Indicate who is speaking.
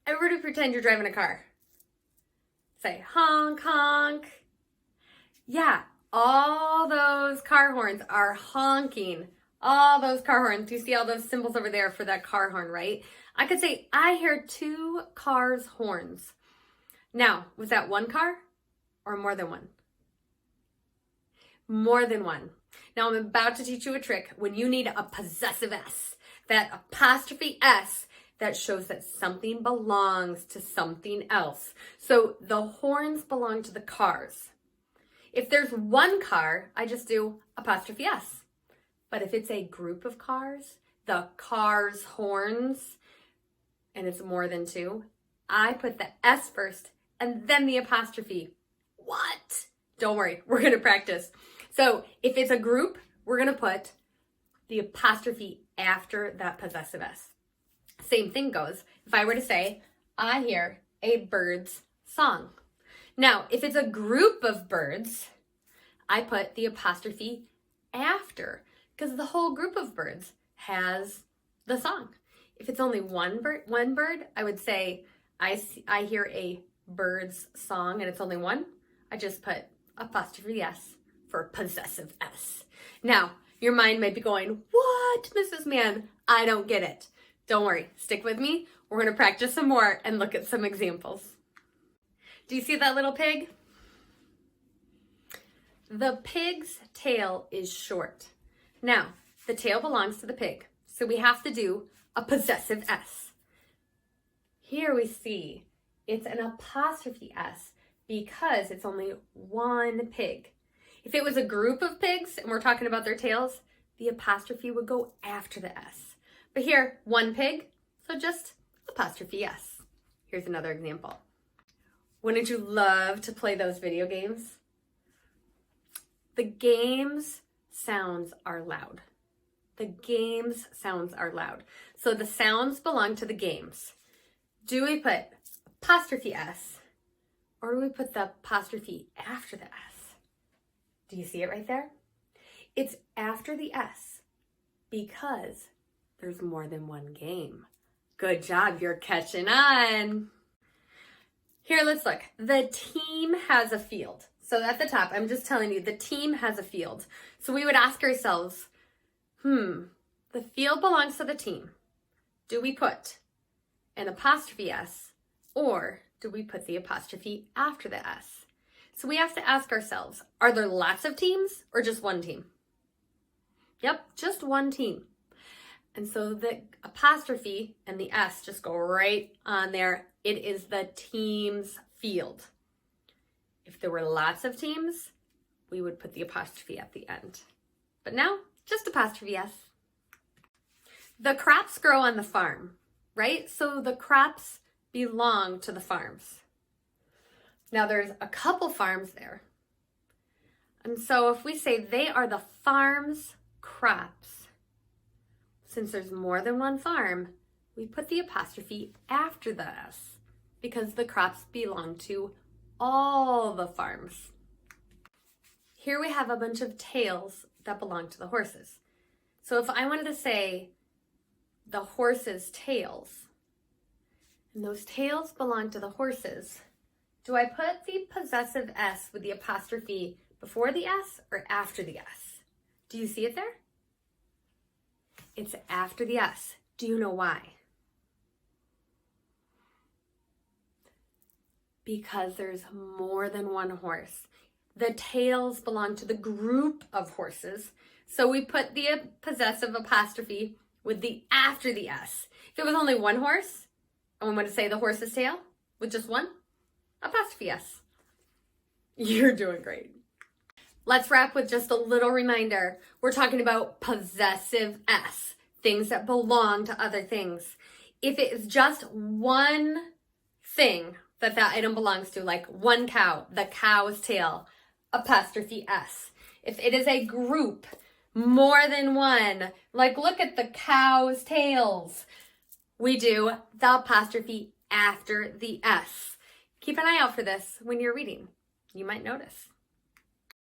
Speaker 1: Everybody pretend you're driving a car. Say honk, honk. Yeah, all those car horns are honking. All those car horns. Do you see all those symbols over there for that car horn, right? I could say, I hear 2 cars' horns. Now, was that one car or more than one? More than one. Now, I'm about to teach you a trick when you need a possessive S, that apostrophe S that shows that something belongs to something else. So the horns belong to the cars. If there's one car, I just do apostrophe S. But if it's a group of cars, the car's horns, and it's more than 2, I put the S first and then the apostrophe. What? Don't worry, we're gonna practice. So if it's a group, we're gonna put the apostrophe after that possessive S. Same thing goes if I were to say, I hear a bird's song. Now, if it's a group of birds, I put the apostrophe after, because the whole group of birds has the song. If it's only one bird, I would say, I hear a bird's song and it's only one. I just put apostrophe S for possessive S. Now, your mind might be going, what, Mrs. Mann? I don't get it. Don't worry, stick with me. We're gonna practice some more and look at some examples. Do you see that little pig? The pig's tail is short. Now, the tail belongs to the pig, so we have to do a possessive S. Here we see it's an apostrophe S because it's only one pig. If it was a group of pigs and we're talking about their tails, the apostrophe would go after the S. But here, one pig, so just apostrophe S. Here's another example. Wouldn't you love to play those video games? The game's sounds are loud. The game's sounds are loud. So the sounds belong to the games. Do we put apostrophe S or do we put the apostrophe after the S? Do you see it right there? It's after the S because there's more than one game. Good job, you're catching on. Here, let's look. The team has a field. So at the top, I'm just telling you, the team has a field. So we would ask ourselves, the field belongs to the team. Do we put an apostrophe S or do we put the apostrophe after the S? So we have to ask ourselves, are there lots of teams or just one team? Yep, just one team. And so the apostrophe and the S just go right on there. It is the team's field. If there were lots of teams, we would put the apostrophe at the end. But now, just apostrophe S. The crops grow on the farm, right? So the crops belong to the farms. Now there's a couple farms there. And so if we say they are the farm's crops, since there's more than one farm, we put the apostrophe after the S because the crops belong to all the farms. Here we have a bunch of tails that belong to the horses. So if I wanted to say the horses' tails, and those tails belong to the horses, do I put the possessive S with the apostrophe before the S or after the S? Do you see it there? It's after the S. Do you know why? Because there's more than one horse. The tails belong to the group of horses. So we put the possessive apostrophe with the after the S. If it was only one horse, and we want to say the horse's tail with just one, apostrophe S. You're doing great. Let's wrap with just a little reminder. We're talking about possessive S, things that belong to other things. If it is just one thing that item belongs to, like one cow, the cow's tail, apostrophe S. If it is a group, more than one, like look at the cow's tails, we do the apostrophe after the S. Keep an eye out for this when you're reading. You might notice.